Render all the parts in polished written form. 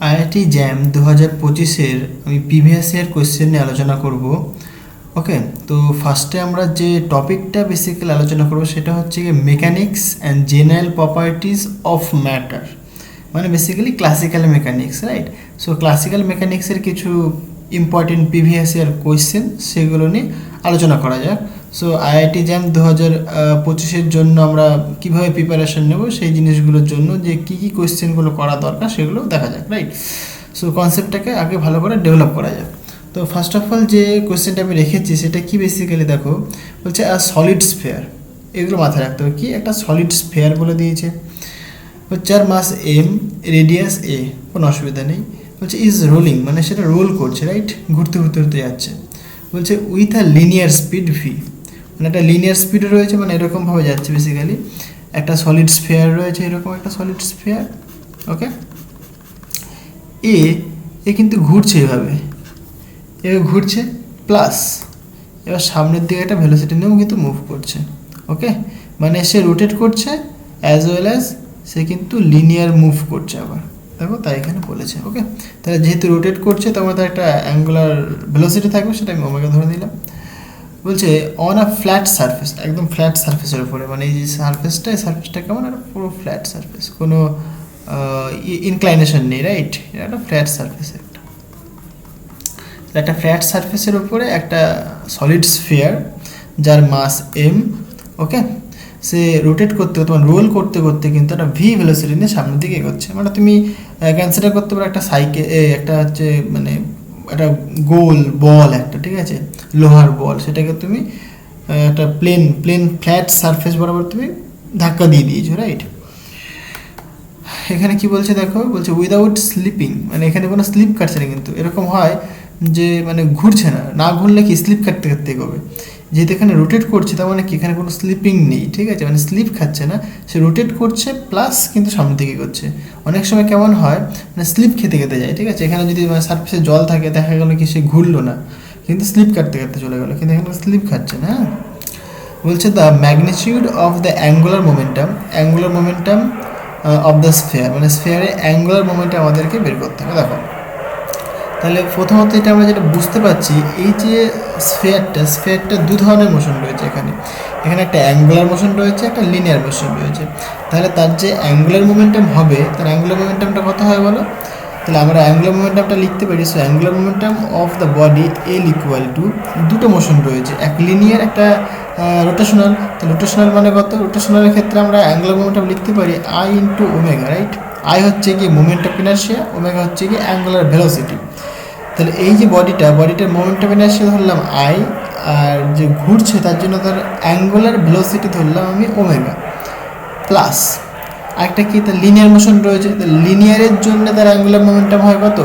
IIT jam 2025-এর আমি previous year question নিয়ে আলোচনা করব। ওকে, তো ফার্স্টে আমরা যে টপিকটা বেসিক্যালি আলোচনা করব সেটা হচ্ছে গিয়ে mechanics and general properties of matter, মানে basically classical mechanics, right? So classical মেকানিক্সের কিছু ইম্পর্টেন্ট প্রিভিয়াস ইয়ার কোয়েশ্চেন সেগুলো নিয়ে আলোচনা করা যাক। সো আইআইটি জ্যাম 2025-এর জন্য আমরা কীভাবে প্রিপারেশন নেব সেই জিনিসগুলোর জন্য যে কী কী কোয়েশ্চেনগুলো করা দরকার সেগুলো দেখা যাক, রাইট? সো কনসেপ্টটাকে আগে ভালো করে ডেভেলপ করা যাক। তো ফার্স্ট অফ অল যে কোয়েশ্চেনটা আমি রেখেছি সেটা কি বেসিক্যালি দেখো, বলছে সলিড স্ফেয়ার। এগুলো মাথায় রাখতে হবে, কি একটা সলিড স্ফেয়ার বলে দিয়েছে, যার মাস এম, রেডিয়াস এ, কোনো অসুবিধা নেই। বলছে ইজ রোলিং, মানে সেটা রোল করছে, রাইট? ঘুরতে ঘুরতে ঘুরতে যাচ্ছে। বলছে with a linear speed V, মানে একটা লিনিয়ার স্পিড রয়েছে, মানে এরকমভাবে যাচ্ছে বেসিক্যালি। একটা সলিড স্ফেয়ার রয়েছে, এরকম একটা সলিড স্ফেয়ার। ওকে, এ কিন্তু ঘুরছে এভাবে ঘুরছে, প্লাস এবার সামনের দিকে একটা ভেলোসিটি নিয়েও কিন্তু মুভ করছে। ওকে, মানে সে রোটেট করছে অ্যাজ ওয়েল অ্যাজ সে কিন্তু লিনিয়ার মুভ করছে আবার, দেখো তাই এখানে বলেছে। ওকে, তাহলে যেহেতু রোটেট করছে তার মধ্যে একটা অ্যাঙ্গুলার ভেলোসিটি থাকবে, সেটা আমি ওমেগা ধরে দিলাম। বলছে অন আ ফ্ল্যাট সারফেস, একদম ফ্ল্যাট সারফেসের উপরে, মানে এই যে সারফেসটা, এই সারফেসটা কেমন একটা পুরো ফ্ল্যাট সারফেস, কোনো ইনক্লাইনেশন নেই, রাইট? এটা একটা ফ্ল্যাট সারফেস। একটা ফ্ল্যাট সারফেসের উপরে একটা সলিড স্ফিয়ার যার মাস এম। ওকে, সে রোটেট করতে করতে, মানে রোল করতে করতে কিন্তু একটা ভি ভেলোসিটি নিয়ে সামনের দিকে এগোচ্ছে। মানে তুমি কনসিডার করতে পারো একটা সাইকেল, একটা হচ্ছে মানে একটা গোল বল একটা, ঠিক আছে, লোহার বল, সেটাকে তুমি একটা প্লেন ফ্ল্যাট সারফেস বরাবর তুমি ধাক্কা দিয়ে দিয়েছো, রাইট? এখানে কি বলছে দেখো, বলছে উইদাউট স্লিপিং, মানে এখানে কোনো স্লিপ কাটছে না, কিন্তু এরকম হয় যে মানে ঘুরছে না ঘুরলে কি স্লিপ কাটতে কাটতে এগোবে। যেহেতু এখানে রোটেট করছে তার মানে কি এখানে কোনো স্লিপিং নেই, ঠিক আছে, মানে স্লিপ খাচ্ছে না, সে রোটেট করছে প্লাস কিন্তু সামনের দিকে এগোচ্ছে। অনেক সময় কেমন হয়, মানে স্লিপ খেতে খেতে যায়, ঠিক আছে, এখানে যদি মানে সারফেসে জল থাকে দেখা গেলো কি সে ঘুরলো না, কিন্তু স্লিপ কাটতে কাটতে চলে গেলো, কিন্তু এখানে স্লিপ খাচ্ছে না। হ্যাঁ, বলছে the magnitude of the angular momentum of the sphere, মানে স্ফেয়ারে অ্যাঙ্গুলার মোমেন্টাম আমাদেরকে বের করতে হবে। দেখো, তাহলে প্রথমত এটা আমরা যেটা বুঝতে পারছি, এই যে স্ফেয়ারটা দু ধরনের মোশন রয়েছে। এখানে একটা অ্যাঙ্গুলার মোশন রয়েছে, একটা লিনিয়ার মোশন রয়েছে। তাহলে তার যে অ্যাঙ্গুলার মোমেন্টাম হবে, তার অ্যাঙ্গুলার মোমেন্টামটা কত হয় বলো? তাহলে আমরা অ্যাঙ্গুলার মোমেন্টামটা লিখতে পারি, so angular momentum of the body L equal to, দুটো মোশন রয়েছে, এক লিনিয়ার, একটা রোটেশনাল। তো রোটেশনাল মানে কত? রোটেশনালের ক্ষেত্রে আমরা অ্যাঙ্গুলার মোমেন্টাম লিখতে পারি I into omega, right? I হচ্ছে কি মোমেন্ট অফ ইনার্শিয়া, ওমেগা হচ্ছে কি অ্যাঙ্গুলার ভেলোসিটি। তাহলে এই যে বডিটার মোমেন্ট অফ ইনার্শিয়া ধরলাম আই, আর যে ঘুরছে তার জন্য তার অ্যাঙ্গুলার ভেলোসিটি ধরলাম আমি ওমেগা, প্লাস আরেকটা কি, তার লিনিয়ার মোশন রয়েছে। তো লিনিয়ারের জন্য তার অ্যাঙ্গুলার মোমেন্টাম হয় কত?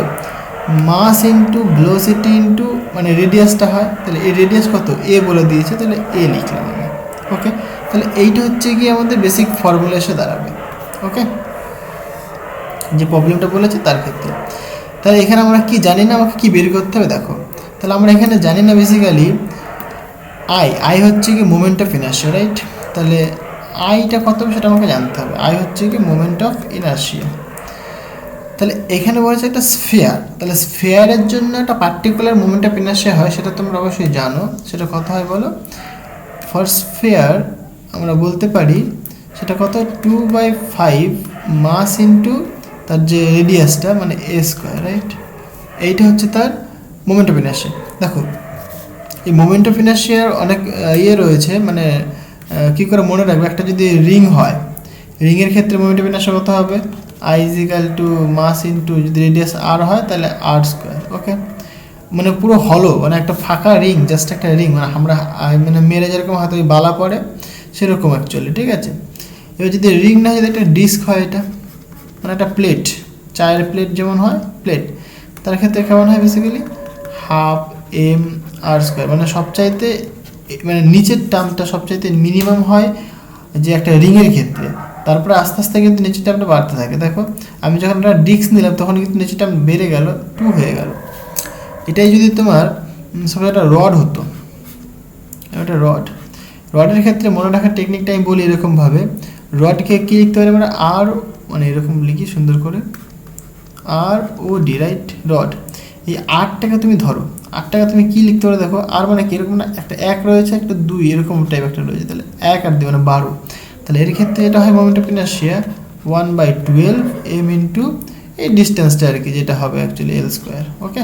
মাস ইন্টু ভেলোসিটি ইন্টু মানে রেডিয়াসটা হয়। তাহলে এই রেডিয়াস কত? এ বলে দিয়েছে, তাহলে এ লিখলাম আমি। ওকে, তাহলে এইটা হচ্ছে কি আমাদের বেসিক ফর্মুলা এসে দাঁড়াবে। ওকে, যে প্রবলেমটা বলেছে তার ক্ষেত্রে। তাহলে এখানে আমরা কি জানি না, আমাকে কি বের করতে হবে দেখো। তাহলে আমরা এখানে জানি না বেসিক্যালি আই হচ্ছে কি মোমেন্ট অফ ইনার্শিয়া, রাইট? তাহলে আইটা কত সেটা আমাকে জানতে হবে। আই হচ্ছে কি মোমেন্ট অফ ইনার্শিয়া। তাহলে এখানে বলেছে একটা স্ফিয়ার, তাহলে স্ফিয়ারের জন্য একটা পার্টিকুলার মোমেন্ট অফ ইনার্শিয়া হয়, সেটা তোমরা অবশ্যই জানো। সেটা কত হয় বলো? ফর স্ফিয়ার আমরা বলতে পারি সেটা কত, 2/5 মাস ইন্টু তার যে রেডিয়াসটা মানে এ স্কোয়ার, রাইট? এইটা হচ্ছে তার মোমেন্ট অফ ইনার্শিয়া। দেখো, এই মোমেন্ট অফ ইনার্শিয়ার অনেক রয়েছে, মানে কী করে মনে রাখবে, একটা যদি রিং হয়, রিংয়ের ক্ষেত্রে মোমেন্ট অফ ইনার্শিয়া কত হবে? I is equal to mass into যদি রেডিয়াস আর হয় তাহলে আর স্কোয়ার। ওকে, মানে পুরো হলো, মানে একটা ফাঁকা রিং, জাস্ট একটা রিং, মানে আমরা মানে মেরে যেরকম হাতে ওই বালা পড়ে সেরকম অ্যাকচুয়ালি, ঠিক আছে? এবার যদি রিং না, যদি একটা ডিস্ক হয়, এটা মানে একটা প্লেট, চায়ের প্লেট যেমন হয় প্লেট, তার ক্ষেত্রে কেমন হয় basically half M R square, মানে সবচাইতে মানে নিচের টার্মটা সবচাইতে মিনিমাম হয় যে একটা রিংয়ের ক্ষেত্রে, তারপরে আস্তে আস্তে কিন্তু নিচের টার্মটা বাড়তে থাকে। দেখো, আমি যখন একটা ডিস্ক নিলাম তখন কিন্তু নিচের টার্ম বেড়ে গেল, 2 হয়ে গেল। এটাই যদি তোমার সব একটা রড হতো, একটা রডের ক্ষেত্রে মনে রাখার টেকনিকটা আমি বলি এরকমভাবে, রডকে কী লিখতে পারি আমরা? আর, মানে এরকম লিখি সুন্দর করে আর ও ডি, রাইট, রড। এই আরটাকে তুমি ধরো, আরটাকে তুমি কী লিখতে পারো দেখো, আর মানে কি এরকম না, একটা 1 রয়েছে, একটা 2 এরকম টাইপ একটা রয়েছে, তাহলে 1 আর 2 মানে 12। তাহলে এর ক্ষেত্রে এটা হয় moment of inertia 1/12 m into এই ডিস্টেন্সটা আর কি, যেটা হবে অ্যাকচুয়ালি L স্কোয়ার। ওকে,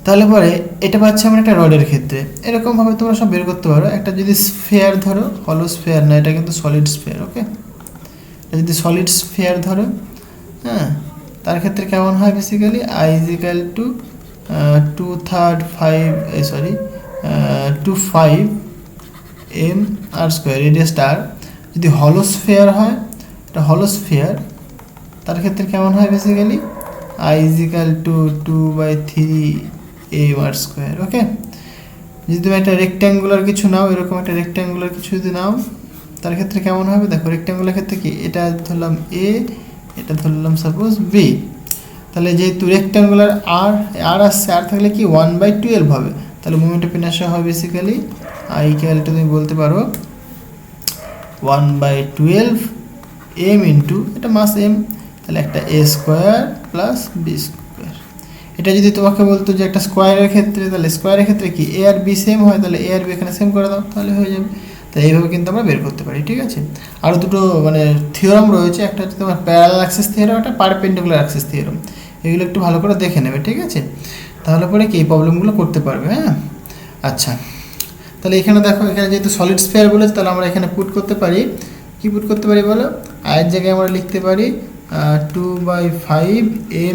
তাহলে পরে এটা পাচ্ছি আমরা একটা রডের ক্ষেত্রে। এরকমভাবে তোমরা সব বের করতে পারো। একটা যদি স্ফেয়ার ধরো, হলো স্ফেয়ার না, এটা কিন্তু সলিড স্ফেয়ার। ওকে, এটা যদি সলিড স্ফেয়ার ধরো, হ্যাঁ, তার ক্ষেত্রে কেমন হয় basically, I is equal to 2/5 m r square radius r। যদি হলো স্ফেয়ার হয়, এটা হলো স্ফেয়ার, তার ক্ষেত্রে কেমন হয় basically, I is equal to 2/3 m r square. Okay, যদি তুমি একটা রেক্ট্যাঙ্গুলার কিছু নাও, এরকম একটা রেক্ট্যাঙ্গুলার কিছু যদি নাও, তার ক্ষেত্রে কেমন হবে দেখো, রেক্ট্যাঙ্গুলার ক্ষেত্রে কি, এটা ধরলাম a, এটা ধরলাম সাপোজ b। তাহলে যেহেতু রেক্ট্যাঙ্গুলার আর আসছে, আর থাকলে কি 1/12 হবে, তাহলে মোমেন্ট অফ ইনার্শিয়া হয় বেসিক্যালি I ইকুয়াল টু, তুমি বলতে পারো 1/12 m ইন্টু, এটা মাস m, তাহলে একটা a square plus b square. এটা যদি তোমাকে বলতো যে একটা স্কোয়ারের ক্ষেত্রে, তাহলে স্কোয়ারের ক্ষেত্রে কি a আর b সেম হয়, তাহলে a আর b এখানে সেম করে দাও, তাহলে হয়ে যাবে। তাই এইভাবে কিন্তু আমরা বের করতে পারি। ঠিক আছে, আরও দুটো মানে থিওরাম রয়েছে, একটা হচ্ছে তোমার প্যারালাল অ্যাক্সিস থিওরাম, একটা পারপেন্ডিকুলার অ্যাক্সিস থিওরাম। এগুলো একটু ভালো করে দেখে নেবে। ঠিক আছে, তাহলে পরে কি এই প্রবলেমগুলো করতে পারবে। হ্যাঁ, আচ্ছা, তাহলে এখানে দেখো, এখানে যেহেতু সলিড স্ফেয়ার বলেছে, তাহলে আমরা এখানে পুট করতে পারি, কি পুট করতে পারি বলো, আয়ের জায়গায় আমরা লিখতে পারি 2/5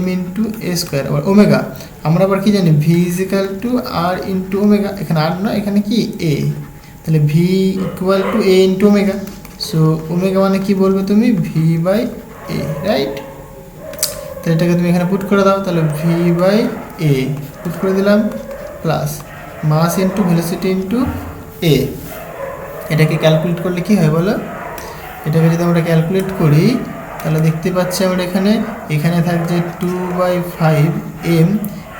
m ইন্টু a স্কোয়ার। আবার ওমেগা আমরা আবার কি জানি, v is equal two r into omega, এখানে আর নয়, এখানে কি a, তাহলে v equal to a into omega. So omega মানে কি বলবে তুমি, v/a, রাইট। তাহলে এটাকে তুমি এখানে পুট করে দাও, তাহলে v/a পুট করে দিলাম, plus mass into velocity into a। এটাকে ক্যালকুলেট করলে কি হয় বলো, এটাকে যদি আমরা ক্যালকুলেট করি, তাহলে দেখতে পাচ্ছি আমরা এখানে থাকছে 2/5 m,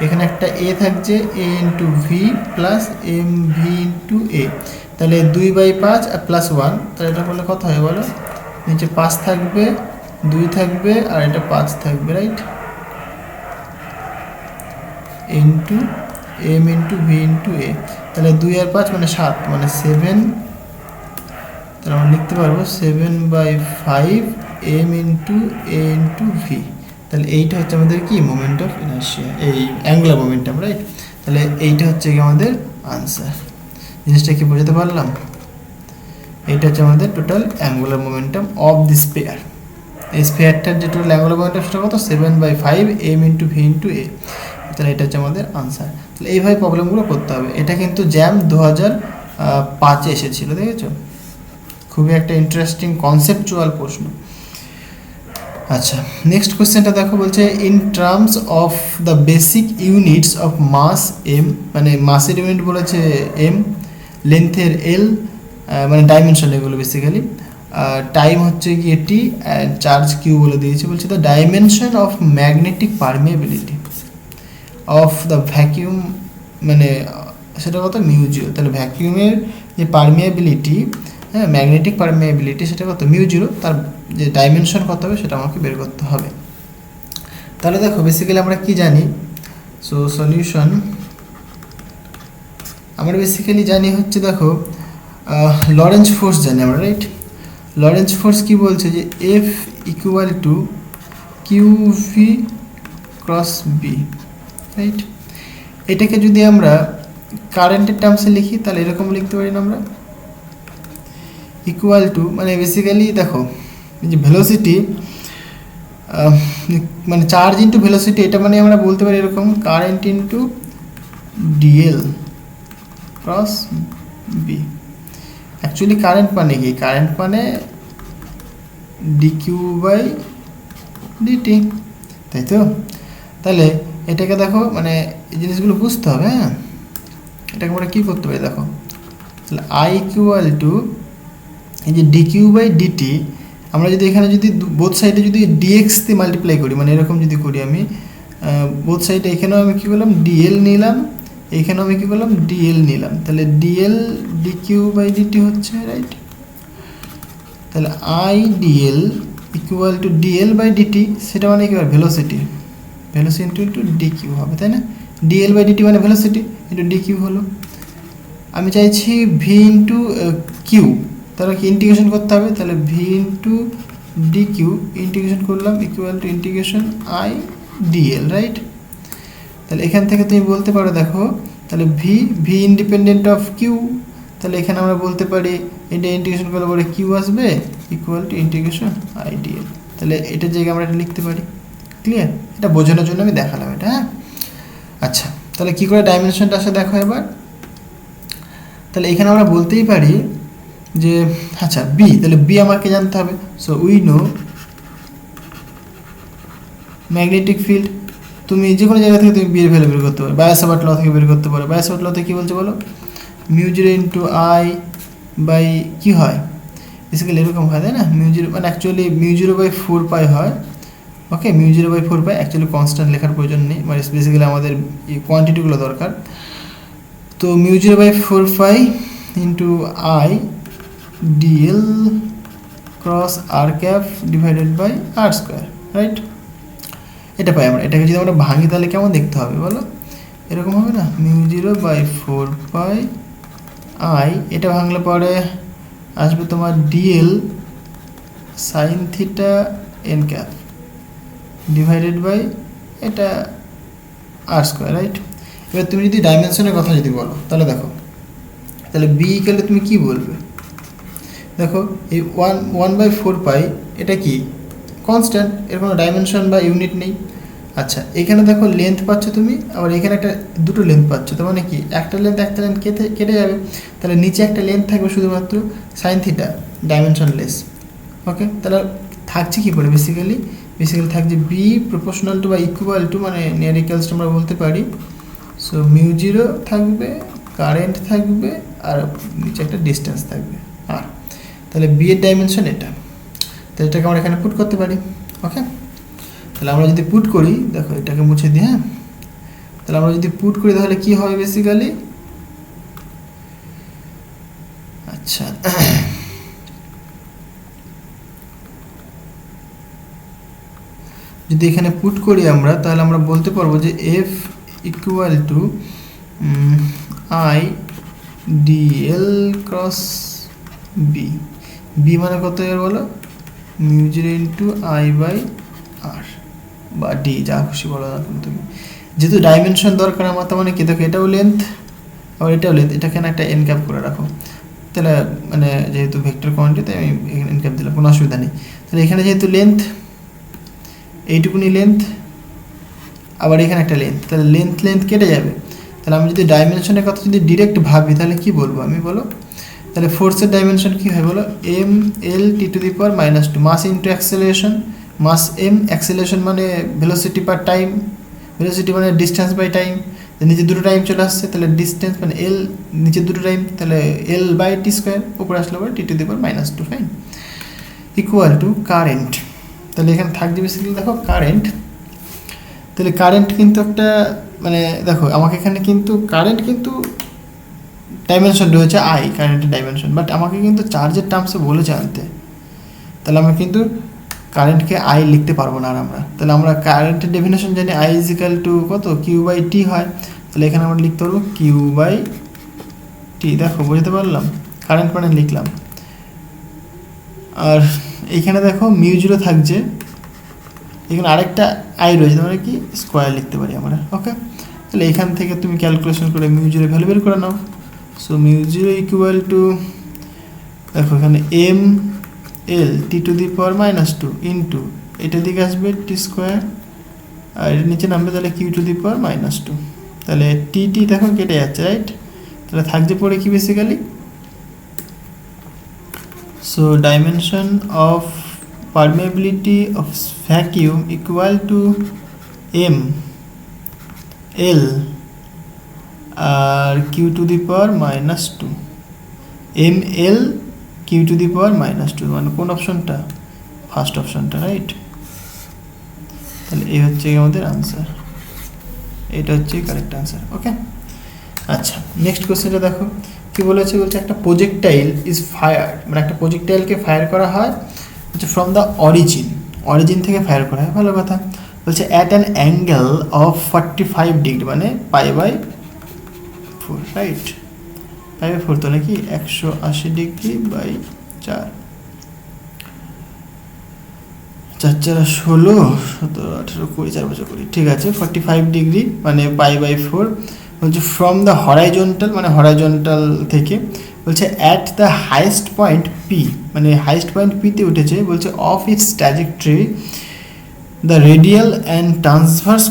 এখানে একটা a থাকছে, a into V plus M V into a, তাহলে 2/5 আর প্লাস 1, তাহলে এটা করলে কত হয় বলো, নিচে 5 থাকবে, 2 থাকবে, আর এটা 5 থাকবে, right, into m into V into a। তাহলে 2 আর 5 মানে 7, মানে 7, তাহলে আমরা লিখতে পারবো 7/5 m into a into V. তাহলে এইটা হচ্ছে আমাদের কি, মোমেন্ট অফ ইনার্শিয়া, এই অ্যাঙ্গুলার মোমেন্টাম, রাইট। তাহলে এইটা হচ্ছে কি আমাদের আনসার। জিনিসটা কি বোঝাতে পারলাম, এইটা হচ্ছে আমাদের total angular momentum of the spare. এই স্পেয়ারটার যে টোটাল অ্যাঙ্গুলার মোমেন্টাম সেটা কত, 7/5 m into V into a। তাহলে এটা হচ্ছে আমাদের আনসার। তাহলে এইভাবে প্রবলেমগুলো করতে হবে। এটা কিন্তু জ্যাম 2005-এ এসেছিলো, দেখেছো, খুবই একটা ইন্টারেস্টিং কনসেপচুয়াল প্রশ্ন। আচ্ছা, নেক্সট কোয়েশ্চেনটা দেখো, বলছে in terms of the basic units of mass M, মানে মাসের ইউনিট বলেছে এম, লেন্থের এল, মানে ডাইমেনশন এগুলো বেসিক্যালি, টাইম হচ্ছে গিয়ে টি, অ্যান্ড চার্জ কিউ বলে দিয়েছে। বলছে the dimension of magnetic permeability of the vacuum, মানে সেটা কত, মিউ0। তাহলে ভ্যাকিউমের যে পারমিয়েবিলিটি, হ্যাঁ, ম্যাগনেটিক পারমিয়েবিলিটি, সেটা কত, মিউ0, তার যে ডাইমেনশন কত হবে সেটা আমাকে বের করতে হবে। তাহলে দেখো বেসিক্যালি আমরা কি জানি, সো সলিউশন আমরা বেসিক্যালি জানি হচ্ছে, দেখো লরেঞ্জ ফোর্স জানি আমরা, রাইট। লরেঞ্জ ফোর্স কি বলছে যে F equal to Q V cross B, right. এটাকে যদি আমরা কারেন্টের টার্মসে লিখি, তাহলে এরকম লিখতে পারি না আমরা, ইকুয়াল টু, মানে বেসিক্যালি দেখো যে ভেলোসিটি, মানে চার্জ ইন্টু ভেলোসিটি, এটা মানে আমরা বলতে পারি এরকম, current into DL cross B. Actually current মানে কি, কারেন্ট মানে ডিকিউ বাই ডিটি, তাই তো। তাহলে এটাকে দেখো, মানে এই জিনিসগুলো বুঝতে হবে। হ্যাঁ, এটাকে আমরা কী করতে পারি দেখো, তাহলে আই ইকুয়াল টু এই যে ডিকিউ বাই ডিটি, আমরা যদি এখানে যদি বোথ সাইডে যদি ডিএক্স দিয়ে মাল্টিপ্লাই করি, মানে এরকম যদি করি আমি বোথ সাইডে, এখানেও আমি কী করলাম, ডিএল নিলাম, এইখানেও আমি কী করলাম, ডিএল নিলাম, তাহলে ডিএল ডিকিউ বাই ডিটি হচ্ছে, রাইট। তাহলে I DL equal to DL by DT, সেটা মানে কি হবে velocity, velocity into D Q হবে, তাই না? ডিএল বাই ডিটি মানে ভেলোসিটি ইন্টু ডি কিউ হলো। আমি চাইছি ভি ইন্টু কিউ, তাহলে কি ইন্টিগ্রেশন করতে হবে, তাহলে V into D Q integration করলাম equal to integration I DL, right? তাহলে এখান থেকে তুমি বলতে পারো, দেখো তাহলে V V independent of Q, তাহলে এখানে আমরা বলতে পারি এটা ইন্টিগ্রেশন করলে পরে কিউ আসবে equal to integration I DL. তাহলে এটার জায়গায় আমরা এটা লিখতে পারি। ক্লিয়ার? এটা বোঝানোর জন্য আমি দেখালাম এটা, হ্যাঁ। আচ্ছা, তাহলে কী করে ডাইমেনশনটা আসে দেখো এবার। তাহলে এখানে আমরা বলতেই পারি যে আচ্ছা বি, তাহলে বি আমাকে জানতে হবে। So we know magnetic field, তুমি যে কোনো জায়গা থেকে তুমি বি এর ভ্যালু বের করতে পারো, বায়োসাভার্ট ল থেকে বের করতে পারো। বায়োসাভার্ট লতে কী বলছে বলো, mu zero into I by কী হয়, বেসিক্যালি এরকম হয়, তাই না? মিউ জিরো মানে actually mu zero by 4 pi হয়। Okay, mu zero by 4 pi, actually constant লেখার প্রয়োজন নেই, মানে বেসিক্যালি আমাদের কোয়ান্টিটিগুলো দরকার। তো mu zero by 4 pi into I DL cross R cap divided by R square, right? এটা পাই আমরা। এটাকে যদি আমরা ভাঙি তাহলে কেমন দেখতে হবে বলো, এরকম হবে না, mu zero by 4 pi I, এটা ভাঙলে পরে আসবে তোমার DL sine theta N cap divided by এটা আর স্কোয়ার, রাইট? এবার তুমি যদি ডাইমেনশনের কথা যদি বলো তাহলে দেখো, তাহলে বি ইকুয়াল তুমি কি বলবে, দেখো এই 1/4 এটা কি কনস্ট্যান্ট, এর কোনো ডাইমেনশন বা ইউনিট নেই। আচ্ছা, এখানে দেখো লেন্থ পাচ্ছ তুমি, আবার এখানে একটা দুটো লেন্থ পাচ্ছ, তার মানে কি একটা লেন্থ কেটে যাবে, তাহলে নিচে একটা লেন্থ থাকবে শুধুমাত্র সাইন থিটা, ডাইমেনশনলেস। ওকে, তাহলে থাকছে কী করে, বেসিক্যালি থাকছে বি প্রপোর্শনাল টু বা ইকুয়াল টু, মানে নিয়ার আমরা বলতে পারি। সো মিউ জিরো থাকবে, কারেন্ট থাকবে, আর নিচে একটা ডিস্টেন্স থাকবে আর, তাহলে বি এর ডাইমেনশন এটা, তাহলে এটাকে আমরা এখানে পুট করতে পারি। ওকে, তাহলে আমরা যদি পুট করি, দেখো এটাকে মুছে দিই, হ্যাঁ। তাহলে আমরা যদি পুট করি তাহলে কি হবে বেসিক্যালি, আচ্ছা যদি এখানে পুট করি আমরা, তাহলে আমরা বলতে পারবো যে F equal to I DL cross B, B মানে কত এর বলো, mu zero into I by R বা ডি, যা খুশি বলো না তুমি। যেহেতু ডাইমেনশন দরকার আমার, তার মানে কি দেখো এটাও লেন্থ আবার এটাও লেন্থ, এটাকে একটা এন ক্যাপ করে রাখো, তাহলে মানে যেহেতু ভেক্টর কোয়ান্টিটি তাই আমি এখানে এন ক্যাপ দিলাম, কোনো অসুবিধা নেই। তাহলে এখানে যেহেতু লেন্থ, এইটুকুনি লেন্থ, আবার এখানে একটা লেন্থ, তাহলে লেন্থ কেটে যাবে। তাহলে আমি যদি ডাইমেনশনের কথা যদি ডিরেক্ট ভাবি তাহলে কি বলবো আমি বলো, তাহলে ফোর্সের ডাইমেনশন কী হয় বলো, M L T to the power -2, mass into acceleration, mass M, acceleration মানে ভেলোসিটি পার টাইম, ভেলোসিটি মানে ডিস্টেন্স বাই টাইম, নিচে দুটো টাইম চলে আসছে, তাহলে ডিস্টেন্স মানে এল, নিচে দুটো টাইম, তাহলে এল বাই টি স্কোয়ার, উপরে আসলে পরে T to the power -2, fine, equal to current. তাহলে এখানে থাকবে বেসিক্যালি দেখো কারেন্ট, তাহলে কারেন্ট কিন্তু একটা মানে দেখো আমাকে এখানে কিন্তু কারেন্ট কিন্তু ডাইমেনশন রয়েছে আই, কারেন্টের ডাইমেনশন, বাট আমাকে কিন্তু চার্জের টার্মসে বলেছে আনতে, তাহলে আমরা কিন্তু কারেন্টকে আই লিখতে পারবো না আর আমরা, তাহলে আমরা কারেন্টের ডেফিনেশন জানি আই ইজ ইকাল টু কত, কিউ বাই টি হয়, তাহলে এখানে আমরা লিখতে পারবো কিউ বাই টি। দেখো বুঝতে পারলাম, কারেন্ট মানে লিখলাম, আর এইখানে দেখো মিউ জিরো থাকছে, এখানে আরেকটা আই রয়েছে, মানে কি স্কোয়ার লিখতে পারি আমরা। ওকে, তাহলে এখান থেকে তুমি ক্যালকুলেশন করে মিউ জিরো ভ্যালু বের করে নাও। So mu zero equal to, দেখো এখানে M L T to the power -2 into এটা দিকে আসবে টি স্কোয়ার, আর এর নিচে নামবে তাহলে কিউ টু দি পাওয়ার -2, তাহলে টি টি দেখো কেটে যাচ্ছে, রাইট? তাহলে থাকছে পরে কি basically, so dimension of permeability of vacuum equal to m l আর q to the power -2, m l q to the power -2, মানে কোন অপশনটা, ফার্স্ট অপশনটা, রাইট? তাহলে এই হচ্ছে আমাদের আনসার, এটা হচ্ছে কারেক্ট আনসার। ওকে, আচ্ছা নেক্সট কোশ্চেনটা দেখো কি বলেছে, বলছে একটা প্রজেক্টাইল ইজ ফায়ার, মানে একটা প্রজেক্টাইলকে ফায়ার করা হয় হচ্ছে ফ্রম দ্য অরিজিন থেকে ফায়ার করা হয়, ভালো কথা। বলছে at an angle of 45 degree, মানে π/4, রাইট? π/4 তো নাকি 180 ডিগ্রি বাই 4, 4 4 16 17 18 20 4 বছর 20, ঠিক আছে। 45 ডিগ্রি মানে π/4 বলছে ফ্রম দ্য হরাইজন্টাল, মানে হরাইজন্টাল থেকে। বলছে at the highest point P, মানে হাইয়েস্ট পয়েন্ট পিতে উঠেছে। বলছে of its trajectory the radial and transverse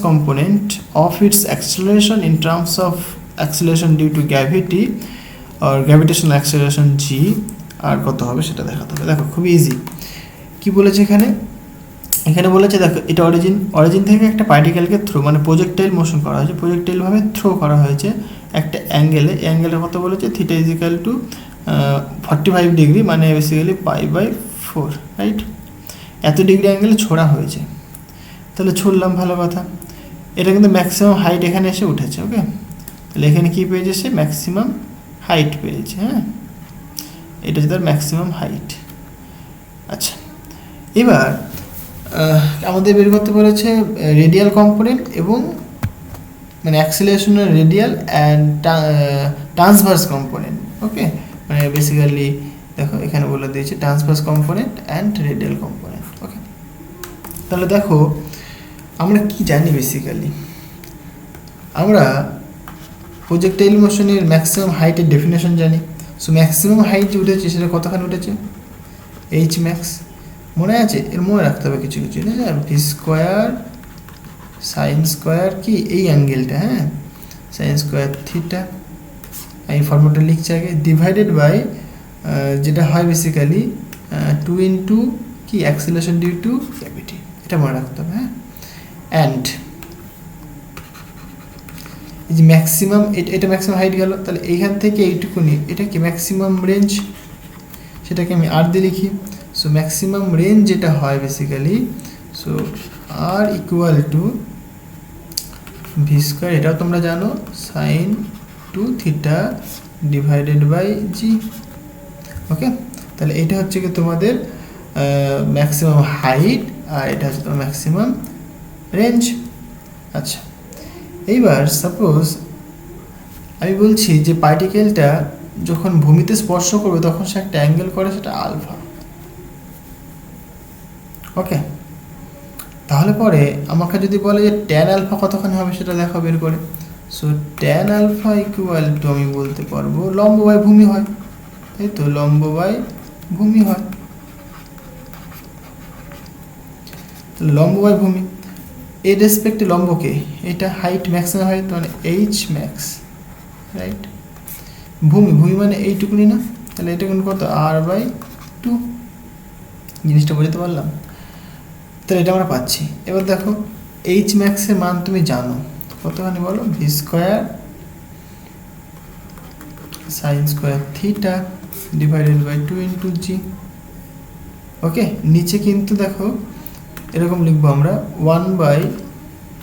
component of its acceleration in terms of acceleration due to gravity আর গ্র্যাভিটেশনাল অ্যাক্সেলারেশন জি, আর কত হবে সেটা দেখাতে হবে। দেখো খুবই ইজি। কি বলেছে এখানে বলেছে, দেখো এটা অরিজিন থেকে একটা পার্টিকেলকে থ্রো, মানে প্রজেক্টাইল মোশন করা হয়েছে, প্রজেক্টাইলভাবে থ্রো করা হয়েছে একটা অ্যাঙ্গেলে। অ্যাঙ্গেলের কত বলেছে? থিটা ইজিক্যাল টু 45 ডিগ্রি, মানে বেসিক্যালি π/4, রাইট? এত ডিগ্রি অ্যাঙ্গেলে ছোড়া হয়েছে, তাহলে ছুড়লাম, ভালো কথা। এটা কিন্তু ম্যাক্সিমাম হাইট এখানে এসে উঠেছে, ওকে? তাহলে এখানে কী পেয়েছে সে? ম্যাক্সিমাম হাইট পেয়েছে, হ্যাঁ? এটা হচ্ছে তার ম্যাক্সিমাম হাইট। আচ্ছা, এবার আমাদের বের করতে বলেছে রেডিয়াল কম্পোনেন্ট এবং মানে অ্যাক্সিলারেশনের radial and transverse component, okay? মানে বেসিক্যালি দেখো এখানে বলে দিয়েছে transverse component and radial component, okay? তাহলে দেখো আমরা কি জানি, বেসিক্যালি আমরা প্রজেক্টাইল মোশনের ম্যাক্সিমাম হাইটের ডেফিনেশন জানি। সো ম্যাক্সিমাম হাইট যে উঠেছে সেটা কতখানি উঠেছে? এইচ ম্যাক্স, মনে আছে? এর মনে রাখতে হবে কিছু কিছু, ঠিক আছে? ভি স্কোয়ার সাইন স্কোয়ার কি এই অ্যাঙ্গেলটা, হ্যাঁ, সাইন স্কোয়ার থিটা, এই ফর্মুলাটা লিখছি আগে, ডিভাইডেড বাই যেটা হয় বেসিক্যালি 2 ইন্টু কি অ্যাক্সিলারেশন ডিউ টু গ্র্যাভিটি, এটা মনে রাখতে হবে, হ্যাঁ? অ্যান্ড এই যে ম্যাক্সিমাম, এটা ম্যাক্সিমাম হাইট গেল, তাহলে এইখান থেকে এইটুকুনি এটা কি ম্যাক্সিমাম রেঞ্জ, সেটাকে আমি আর দিয়ে লিখি। সো ম্যাক্সিমাম রেঞ্জ যেটা হয় basically, so R equal to V square, এটাও তোমরা জানো, sine 2 theta divided by G, okay? তাহলে এটা হচ্ছে কি তোমাদের ম্যাক্সিমাম হাইট, আর এটা হচ্ছে তোমার ম্যাক্সিমাম রেঞ্জ। আচ্ছা, এইবার সাপোজ আমি বলছি যে পার্টিকেলটা যখন ভূমিতে স্পর্শ করবে তখন সে একটা অ্যাঙ্গেল করে, সেটা আলফা, ওকে? তাহলে পরে আমাকে যদি বলে যে ট্যান আলফা কতখানি হবে সেটা দেখো বের করে। So tan alpha equal to আমি বলতে পারবো লম্ব বাই ভূমি হয়, তাই তো? লম্ব বাই ভূমি হয়, লম্ব বাই ভূমি এর রেসপেক্টে লম্বকে, এটা হাইট ম্যাক্সিমাম হাইট মানে এইচ ম্যাক্স, রাইট? ভূমি মানে এইটুকুনি না, তাহলে এটা কিন্তু কত? r/2, জিনিসটা বুঝতে পারলাম? তাহলে এটা আমরা পাচ্ছি। এবার দেখো এইচ ম্যাক্সের মান তুমি জানো কতখানি বলো? V square sine square theta divided by 2 into G, okay? নিচে কিন্তু দেখো এরকম লিখবো আমরা 1 বাই,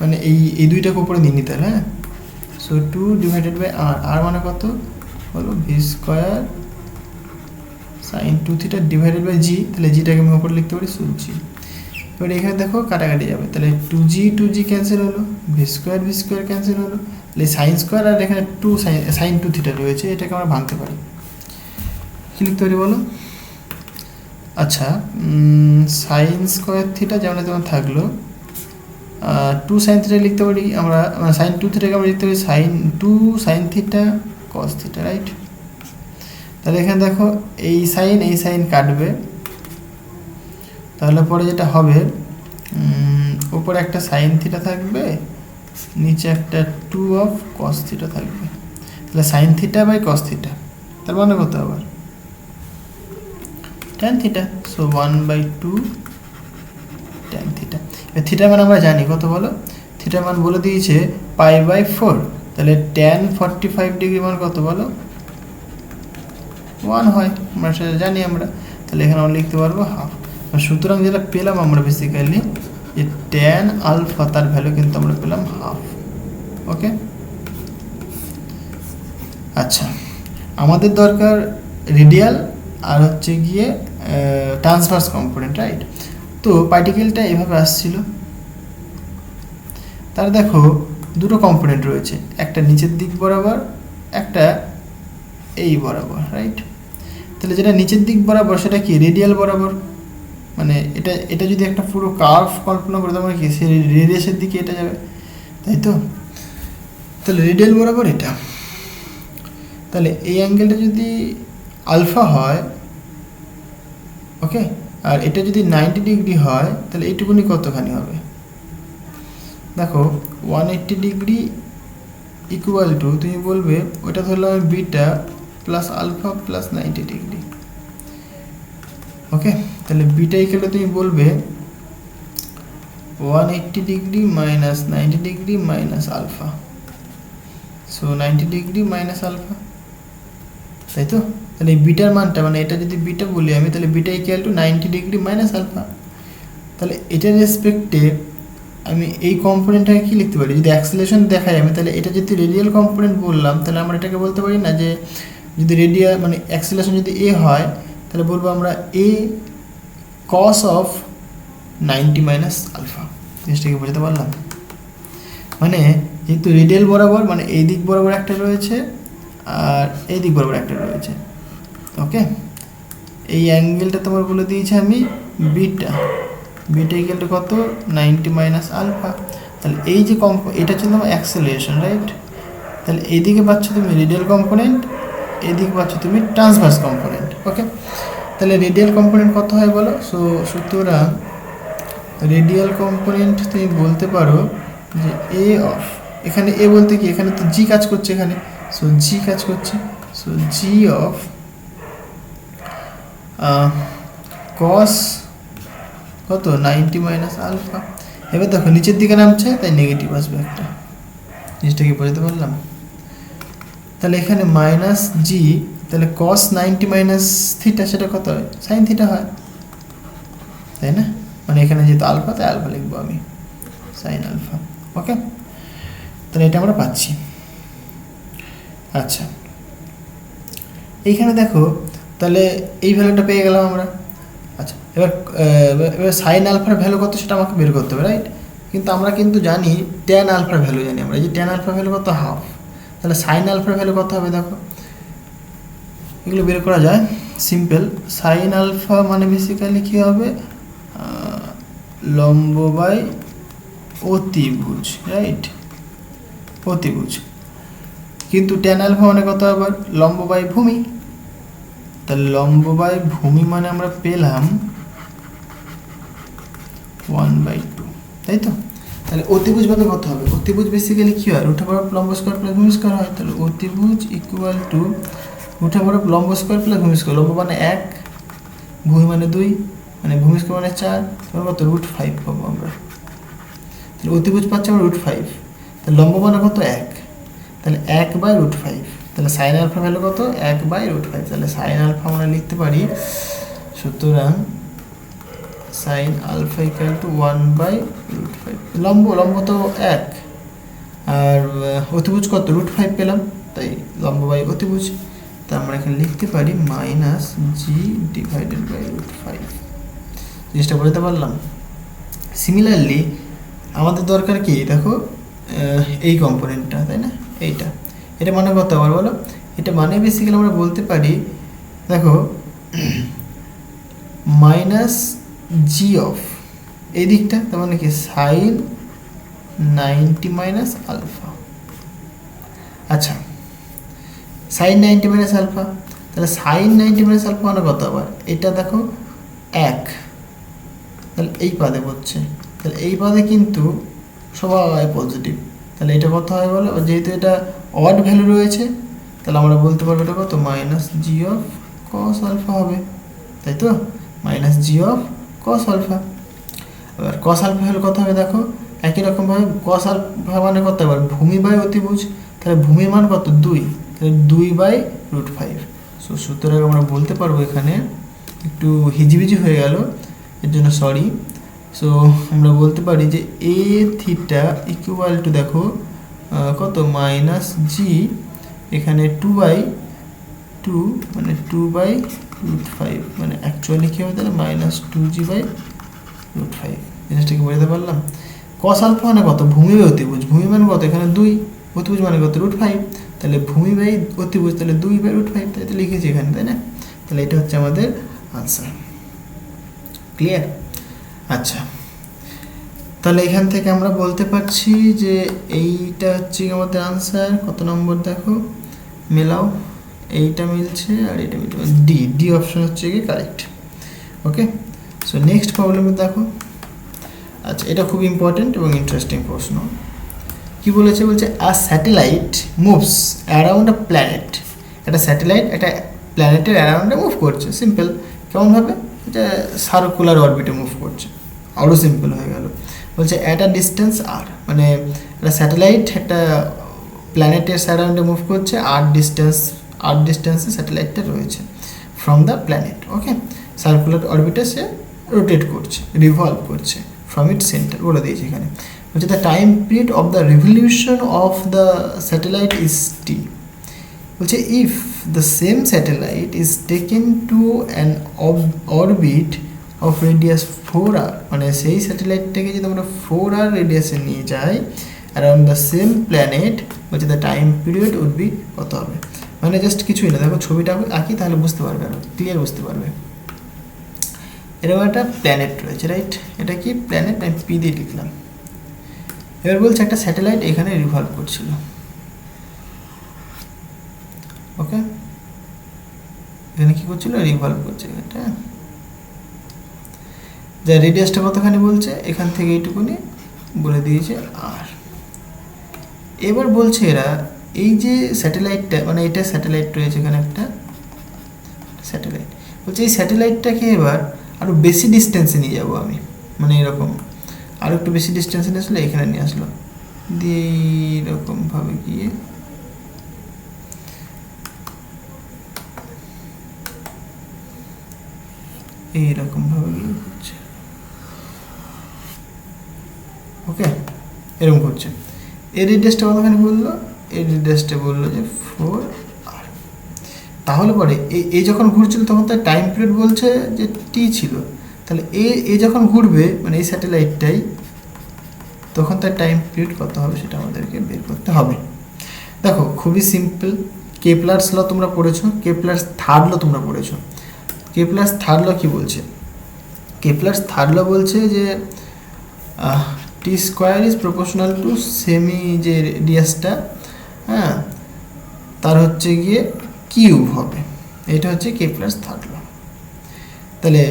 মানে এই দুইটাকে উপরে নিয়ে নিতে হবে, হ্যাঁ? সো 2 ডিভাইডেড বাই আর মানে কত হলো? V square sine 2 theta divided by G, তাহলে জিটাকে আমি উপরে লিখতে পারি জি। এবার এখানে দেখো কাটাকাটি যাবে, তাহলে 2g ক্যান্সেল হলো, ভি স্কোয়ার ক্যান্সেল হলো, তাহলে সাইন স্কোয়ার আর এখানে 2 সাইন 2 থিটা রয়েছে, এটাকে আমরা ভাঙতে পারি। কী লিখতে পারি বলো? আচ্ছা, সাইন স্কোয়ার থিটা যেমন থাকলো, 2 সাইন থিটা লিখতে পারি আমরা, সাইন 2 থিটাকে আমরা লিখতে পারি sine 2 sine theta cos theta, right? তাহলে এখানে দেখো এই সাইন কাটবে, তাহলে পরে যেটা হবে উপরে একটা সাইন থিটা থাকবে, নিচে একটা 2 অফ কস থিটা থাকবে, তাহলে sine theta by cos theta, তার মানে কত আবার? Tan theta. So 1/2 tan theta. এবার থিটার মান আমরা জানি কত বলো? থিটার মান বলে দিয়েছে π/4, তাহলে ট্যান 45 ডিগ্রি মান কত বলো? 1 হয়, আমরা সেটা জানি আমরা। তাহলে এখানে আমরা লিখতে পারবো হাফ। সুতরাং যেটা পেলাম আমরা বেসিক্যালি যে ট্যান আলফা, তার ভ্যালু কিন্তু আমরা পেলাম হাফ, ওকে? আচ্ছা, আমাদের দরকার রেডিয়াল আর হচ্ছে গিয়ে ট্রান্সভার্স কম্পোনেন্ট, রাইট? তো পার্টিকেলটা এভাবে আসছিল, তার দেখো দুটো কম্পোনেন্ট রয়েছে, একটা নিচের দিক বরাবর, একটা এই বরাবর, রাইট? তাহলে যেটা নিচের দিক বরাবর সেটা কি রেডিয়াল বরাবর, মানে এটা এটা যদি একটা পুরো কার্ভ কল্পনা করে তার মানে কি সে রেডিয়াসের দিকে এটা যাবে, তাই তো? তাহলে রেডিয়াল বরাবর এটা, তাহলে এই অ্যাঙ্গেলটা যদি আলফা হয়, ওকে, আর এটা যদি 90 ডিগ্রি হয় তাহলে এইটুকুনি কতখানি হবে? দেখো 180 ডিগ্রি ইকুয়াল টু, তুমি বলবে ওটা ধরলাম beta plus alpha plus 90 degree, okay? তাহলে বিটা ইকুয়াল টু তুমি বলবে 180 degree minus 90 degree minus alpha, so 90 degree minus alpha, তাই তো? তাহলে এই বিটার মানটা, মানে এটা যদি বিটা বলি আমি, তাহলে beta equal to 90 degree minus alpha. তাহলে এটার রেসপেক্টে আমি এই কম্পোনেন্টটাকে কী লিখতে পারি? যদি অ্যাক্সেলারেশন দেখাই আমি, তাহলে এটা যদি রেডিয়াল কম্পোনেন্ট বললাম, তাহলে আমরা এটাকে বলতে পারি না যে যদি রেডিয়াল মানে অ্যাক্সেলারেশন যদি এ হয়, তাহলে বলবো আমরা এ কস অফ 90 মাইনাস আলফা। জিনিসটাকে বোঝাতে পারলাম? মানে যেহেতু রেডিয়াল বরাবর, মানে এই দিক বরাবর একটা রয়েছে আর এই দিক বরাবর একটা রয়েছে, ওকে? এই অ্যাঙ্গেলটা তোমার বলে দিয়েছি আমি বিটা, বিটা ইকুয়াল টু কত? 90 মাইনাস আলফা। তাহলে এই যে এটা ছিল তোমার অ্যাক্সেলারেশন, রাইট? তাহলে এইদিকে পাচ্ছ তুমি রেডিয়াল কম্পোনেন্ট, এইদিকে পাচ্ছ তুমি ট্রান্সভার্স কম্পোনেন্ট, ওকে? তাহলে রেডিয়াল কম্পোনেন্ট কত হয় বলো? সুতরাং রেডিয়াল কম্পোনেন্ট তুমি বলতে পারো যে এ অফ, এখানে এ বলতে কি, এখানে তো জি কাজ করছে এখানে, সো জি কাজ করছে, সো জি অফ কস কত? 90 মাইনাস আলফা। এবার দেখো নিচের দিকে নামছে তাই নেগেটিভ আসবে একটা, জিনিসটা কি বোঝাতে পারলাম? তাহলে এখানে মাইনাস জি, তাহলে কস 90 মাইনাস থিটা সেটা কত হয়? সাইন থিটা হয়, তাই না? মানে এখানে যেহেতু আলফা তাই আলফা লিখবো আমি, সাইন আলফা, ওকে? তাহলে এটা আমরা পাচ্ছি। আচ্ছা, এইখানে দেখো তাহলে এই ভ্যালুটা পেয়ে গেলাম আমরা। আচ্ছা, এবার সাইন আলফার ভ্যালু কত সেটা আমাকে বের করতে হবে, রাইট? কিন্তু আমরা কিন্তু জানি ট্যান আলফার ভ্যালু জানি আমরা, এই যে ট্যান আলফার ভ্যালু কত? হাফ। তাহলে সাইন আলফার ভ্যালু কত হবে দেখো, এগুলো বের করা যায় সিম্পল। সাইন আলফা মানে বেসিক্যালি কী হবে? লম্ব বাই অতিভুজ, রাইট? অতিভুজ। কিন্তু ট্যান আলফা মানে কত আবার? লম্ব বাই ভূমি। তাহলে লম্ব বাই ভূমি মানে আমরা পেলাম 1/2, তাই তো? তাহলে অতিভুজ ভাবে কত হবে? অতিভুজ বেসিক্যালি কী হয়? রুট ওভার লম্ব স্কোয়ার প্লাস ভূমি স্কোয়ার হয়। তাহলে অতিভুজ ইকুয়াল টু রুট ওভার লম্ব স্কোয়ার প্লাস ভূমি স্কোয়ার। লম্ব মানে 1, ভূমি মানে 2, মানে ভূমি স্কোয়ার মানে 4, তাহলে কত? √5 পাবো আমরা। তাহলে অতিভুজ পাচ্ছি আমরা √5, তাহলে লম্ব মানে কত? 1, তাহলে 1/√5। তাহলে সাইন আলফা ভ্যালু কত? 1/√5। তাহলে সাইন আলফা আমরা লিখতে পারি, সুতরাং সাইন আলফা ইকুয়াল টু 1/√5। লম্ব তো 1 আর অতিভুজ কত? √5 পেলাম, তাই লম্ব বাই অতিভুজ। তা আমরা এখানে লিখতে পারি মাইনাস জি ডিভাইডেড বাই √5। জিনিসটা বলতে পারলাম? সিমিলারলি আমাদের দরকার কি দেখো, এই কম্পোনেন্টটা, তাই না? এইটা, এটা মানে কত আবার বলো? এটা মানে বেসিক্যালি আমরা বলতে পারি দেখো মাইনাস জি অফ এই দিকটা, তার মানে কি সাইন 90 মাইনাস আলফা। আচ্ছা, সাইন 90 মাইনাস আলফা, তাহলে সাইন 90 মাইনাস আলফা মানে কত আবার? এটা দেখো 1, তাহলে এই পাদে পড়ছে, তাহলে এই পাদে কিন্তু সবাই পজিটিভ, তাহলে এটা কত হয় বলো? যেহেতু এটা অড ভ্যালু রয়েছে, তাহলে আমরা বলতে পারবো এটা কত? Minus G of cos alpha হবে, তাই তো? Minus G of cos alpha. এবার কস আলফা হলে কত হবে দেখো, একই রকমভাবে কস আলফা মানে কত আবার? ভূমি বাই অতিভুজ, তাহলে ভূমির মান কত? 2, তাহলে 2/√5। সুতরাং আমরা বলতে পারবো, এখানে একটু হিজিবিজি হয়ে গেল এর জন্য সরি। সো আমরা বলতে পারি যে এ থিটা ইকুয়াল টু দেখো কত? মাইনাস জি, এখানে 2/2 মানে 2/√5 √5 মানে অ্যাকচুয়ালি কী হবে তাহলে -2g/√5। জিনিসটা কি বোঝাতে পারলাম? cos আলফা মানে কত? ভূমি বাই অতিভুজ। ভূমি মানে কত? এখানে 2, অতিভুজ মানে কত? √5। তাহলে ভূমি বাই অতিভুজ তাহলে 2/√5, তাই তো লিখেছি এখানে, তাই না? তাহলে এটা হচ্ছে আমাদের আনসার। ক্লিয়ার? আচ্ছা, তাহলে এখান থেকে আমরা বলতে পারছি যে এইটা হচ্ছে আমাদের আনসার। কত নম্বর দেখো, মেলাও, এইটা মিলছে আর এটা মিলছে, ডি অপশন হচ্ছে কি কারেক্ট। ওকে, সো নেক্সট প্রবলেমে দেখো। আচ্ছা, এটা খুব ইম্পর্টেন্ট এবং ইন্টারেস্টিং প্রশ্ন। কি বলেছে? বলছে a satellite moves around a planet. একটা স্যাটেলাইট একটা প্ল্যানেটের অ্যারাউন্ডে মুভ করছে। সিম্পল। কেমনভাবে? এটা সার্কুলার অরবিটে মুভ করছে। আরও সিম্পল হয়ে গেল। বলছে অ্যাট আ ডিস্টেন্স আর, মানে একটা স্যাটেলাইট একটা প্ল্যানেটের সারাউন্ডে মুভ করছে, আর ডিস্টেন্সে স্যাটেলাইটটা রয়েছে from the planet. Okay, circular অরবিটে সে রোটেট করছে, রিভলভ করছে ফ্রম ইট সেন্টার, বলে দিয়েছে এখানে। বলছে the time period of the revolution of the satellite is T. বলছে if the same satellite is taken to an orbit of radius 4r, মানে সেই স্যাটেলাইটটাকে যদি আমরা 4r রেডিয়াসে নিয়ে যাই অ্যারাউন্ড দ্য সেম প্ল্যানেট, বলছে the time period would be কত হবে। মানে জাস্ট কিছুই না, দেখো ছবিটা আঁকি তাহলে বুঝতে পারবে, আরো ক্লিয়ার বুঝতে পারবে। এরকম একটা প্ল্যানেট রয়েছে, রাইট? এটা কি প্ল্যানেট? আমি পি দিয়ে লিখলাম। এবার বলছে একটা স্যাটেলাইট এখানে রিভলভ করছিল। ওকে, এখানে কি করছিল? রিভলভ করছে। এটা যা রেডিয়াসটা কতখানি বলছে, এখান থেকে এইটুকুনি বলে দিয়েছে আর। এবার বলছে এরা এই যে স্যাটেলাইটটা, মানে এটা স্যাটেলাইট রয়েছে, এখানে একটা স্যাটেলাইট, বলছে এই স্যাটেলাইটটাকে এবার আরও বেশি ডিস্টেন্সে নিয়ে যাব আমি, মানে এরকম আরও একটু বেশি ডিস্টেন্সে নিয়ে আসলো, এখানে নিয়ে আসলো, দিয়ে এইরকমভাবে গিয়ে এইরকমভাবে গিয়ে ঘুরছে। ওকে, এরকম করছে। এই রেডিয়াসটা কতখানি বললো? এই রেডিয়াসটা বললো যে 4r। তাহলে পরে এই যখন ঘুরছিল তখন তার টাইম পিরিয়ড বলছে যে টি ছিল। তাহলে এ যখন ঘুরবে, মানে এই স্যাটেলাইটটাই, তখন তার টাইম পিরিয়ড কত হবে সেটা আমাদেরকে বের করতে হবে। দেখো খুবই সিম্পল। কেপলারস ল তোমরা পড়েছো, কেপলারস থার্ড ল তোমরা পড়েছো। কেপলারস থার্ড ল কি বলছে? কেপলারস থার্ড ল বলছে যে T square is proportional to semi যে রেডিয়াসটা, হ্যাঁ, তার হচ্ছে গিয়ে কিউব হবে। এটা হচ্ছে কেপলারস থার্ড ল। তাহলে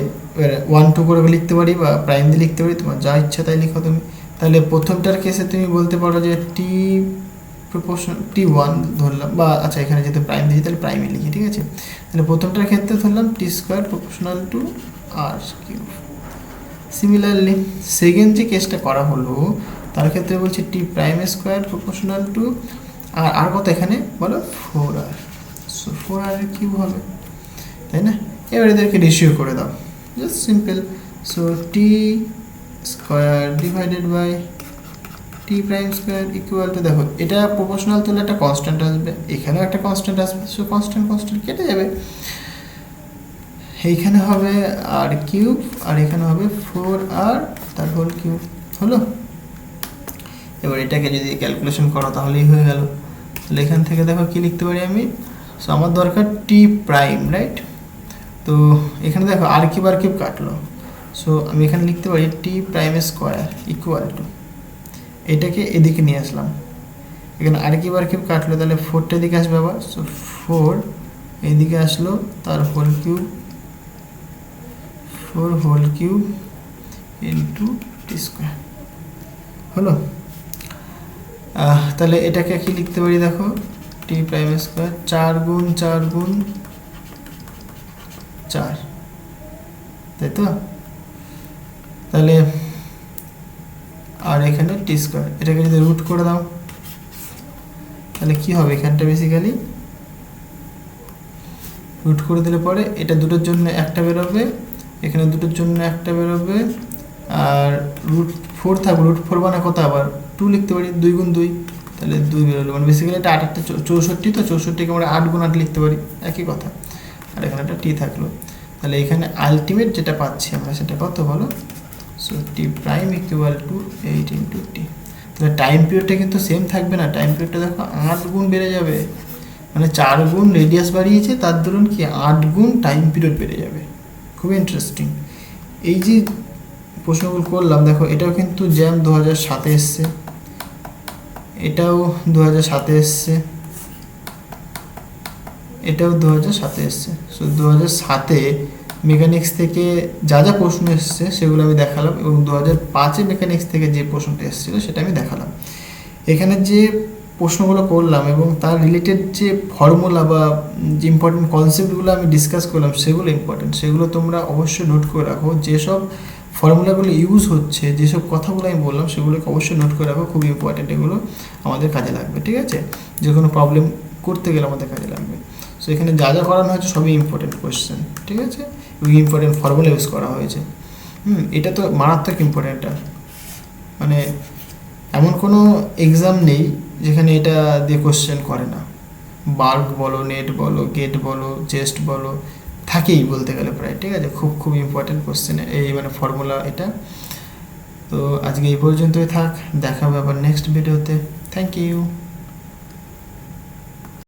1 2 করে লিখতে পারি বা প্রাইম দিয়ে লিখতে পারি, তোমার যা ইচ্ছা তাই লিখো তুমি। তাহলে প্রথমটার কেসে তুমি বলতে পারো যে টি প্রপোর্শনাল T1 ধরলাম, বা আচ্ছা এখানে যেহেতু প্রাইম দিয়েছি তাহলে প্রাইমে লিখি, ঠিক আছে? তাহলে প্রথমটার ক্ষেত্রে ধরলাম T square proportional to R cube. Similarly second যে কেসটা করা হলো তার ক্ষেত্রে বলছি T prime square proportional to R কত এখানে বলো 4r, সো 4r কিউব হবে, তাই না? এবার এদেরকে রেশিও করে দাও, just simple. So T square divided by T prime square equal to, দেখো এটা প্রপোর্শনাল তুলে একটা কনস্ট্যান্ট আসবে, এখানেও একটা কনস্ট্যান্ট আসবে, সো কনস্ট্যান্ট কেটে যাবে। এইখানে হবে আর কিউব আর এখানে হবে 4r তার হোল কিউব, হলো? এবার এটাকে যদি ক্যালকুলেশন করো তাহলেই হয়ে গেল। তাহলে এখান থেকে দেখো কি লিখতে পারি আমি? সো আমার দরকার টি প্রাইম, রাইট? তো এখানে দেখো আর কিউব কাটলো, সো আমি এখানে লিখতে পারি টি প্রাইম স্কোয়ার ইকুয়াল টু, এটাকে এদিকে নিয়ে আসলাম, এখানে আর কিউব কাটলো, তাহলে 4টা এদিকে আসবে আবার, সো 4 এইদিকে আসলো, তার whole cube, 4 whole cube into T square, হলো? তাহলে এটাকে কি লিখতে পারি দেখো, টি প্রাইম স্কোয়ার 4 গুণ 4 গুণ 4, তাই তো? তাহলে আর এখানে টি স্কোয়ার, এটাকে যদি রুট করে দাও তাহলে কি হবে? এখানটা বেসিক্যালি রুট করে দিলে পরে এটা দুটোর জন্য একটা বেরোবে, এখানে দুটোর জন্য একটা বেরোবে, আর √4 থাকবে, √4 মানে কত আবার 2 লিখতে পারি, 2 গুণ 2, তাহলে 2 বেরোলো, মানে বেসিক্যালি এটা 8 64, তো 64কে আমরা 8 গুণ 8 লিখতে পারি, একই কথা। আর এখানে একটা টি থাকলো। তাহলে এখানে আলটিমেট যেটা পাচ্ছি আমরা সেটা কত বলো? So T prime equal to 8 into T. তাহলে টাইম পিরিয়ডটা কিন্তু সেম থাকবে না, টাইম পিরিয়ডটা দেখো 8 গুণ বেড়ে যাবে, মানে 4 গুণ রেডিয়াস বাড়িয়েছে, তার দরুন কি 8 গুণ টাইম পিরিয়ড বেড়ে যাবে। খুবই ইন্টারেস্টিং। এই যে প্রশ্নগুলো করলাম দেখো, এটাও কিন্তু জ্যাম 2007-এ এসছে, এটাও 2007-এ এসছে, এটাও 2007-এ এসছে। সো 2007-এ মেকানিক্স থেকে যা যা প্রশ্ন এসছে সেগুলো আমি দেখালাম, এবং 2005-এ মেকানিক্স থেকে যে প্রশ্নটা এসেছিলো সেটা আমি দেখালাম। এখানে যে প্রশ্নগুলো করলাম এবং তার রিলেটেড যে ফর্মুলা বা যে ইম্পর্টেন্ট কনসেপ্টগুলো আমি ডিসকাস করলাম সেগুলো ইম্পর্টেন্ট, সেগুলো তোমরা অবশ্যই নোট করে রাখো। যেসব ফর্মুলাগুলো ইউজ হচ্ছে, যেসব কথাগুলো আমি বললাম সেগুলোকে অবশ্যই নোট করে রাখো, খুব ইম্পর্টেন্ট, এগুলো আমাদের কাজে লাগবে, ঠিক আছে? যে কোনো প্রবলেম করতে গেলে আমাদের কাজে লাগবে। সো এখানে যা যা করানো হয়েছে সবই ইম্পর্টেন্ট কোয়েশ্চেন, ঠিক আছে? এবং ইম্পর্টেন্ট ফর্মুলা ইউজ করা হয়েছে। এটা তো মারাত্মক ইম্পর্টেন্ট। মানে এমন কোনো এক্সাম নেই যেখানে এটা দিয়ে কোশ্চেন করে না। বার্গ বলো, নেট বলো, গেট বলো, চেস্ট বলো, থাকেই বলতে গেলে প্রায়, ঠিক আছে? খুব খুব ইম্পর্টেন্ট কোশ্চেন এই মানে ফর্মুলা এটা। তো আজকে এই পর্যন্তই থাক, দেখা হবে আবার নেক্সট ভিডিওতে। Thank you.